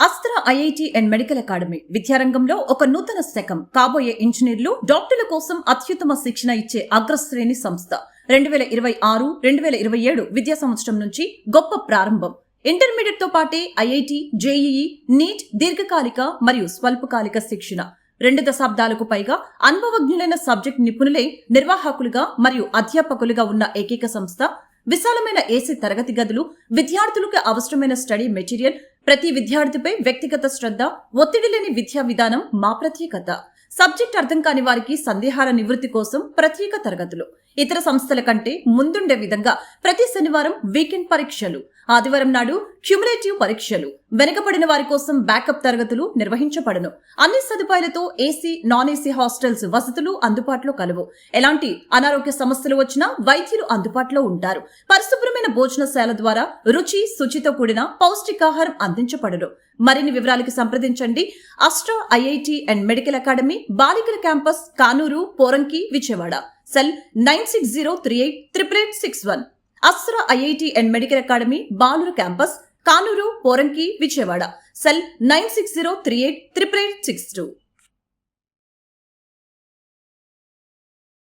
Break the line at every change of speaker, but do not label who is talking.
అస్త్ర IIT and medical academy విద్యారంగంలో ఒక నూతన శకం. కాబోయే ఇంజనీర్లు, డాక్టర్ల కోసం అత్యుత్తమ శిక్షణ ఇచ్చే అగ్రశ్రేణి సంస్థ. 2026-2027 విద్యా సంవత్సరం నుంచి గొప్ప ప్రారంభం. ఇంటర్మీడియట్ తో పాటే ఐఐటి, జేఈఈ, నీట్, దీర్ఘకాలిక మరియు స్వల్పకాలిక శిక్షణ. 2 దశాబ్దాలకు పైగా అనుభవజ్ఞులైన సబ్జెక్ట్ నిపుణులే నిర్వాహకులుగా మరియు అధ్యాపకులుగా ఉన్న ఏకైక సంస్థ. విశాలమైన ఏసీ తరగతి గదులు, విద్యార్థులకు అవసరమైన స్టడీ మెటీరియల్, ప్రతి విద్యార్థిపై వ్యక్తిగత శ్రద్ధ, ఒత్తిడి లేని విద్యా విధానం మా ప్రత్యేకత. సబ్జెక్ట్ అర్థం కాని వారికి సందేహాల నివృత్తి కోసం ప్రత్యేక తరగతులు. ఇతర సంస్థల కంటే ముందుండే విధంగా ప్రతి శనివారం వీకెండ్ పరీక్షలు, ఆదివారం నాడు క్యుములేటివ్ పరీక్షలు, వెనుకబడిన వారి కోసం బ్యాకప్ తరగతులు నిర్వహించబడను. అన్ని సదుపాయాలతో ఏసీ, నాన్ ఏసీ హాస్టల్స్ వసతులు అందుబాటులో కలవు. ఎలాంటి అనారోగ్య సమస్యలు వచ్చినా వైద్యులు అందుబాటులో ఉంటారు. పరిశుభ్రమైన భోజనశాల ద్వారా రుచి, శుచితో కూడిన పౌష్టికాహారం అందించబడును. మరిన్ని వివరాలకు సంప్రదించండి. Astra IIT and medical academy, బాలికల campus, Kanuru, Poranki, Vijayawada. Cell 9603888861. Astra IIT and medical academy, బాలుర క్యాంపస్, కానూరు, పోరంకి, విజయవాడ. సెల్ 9603888862.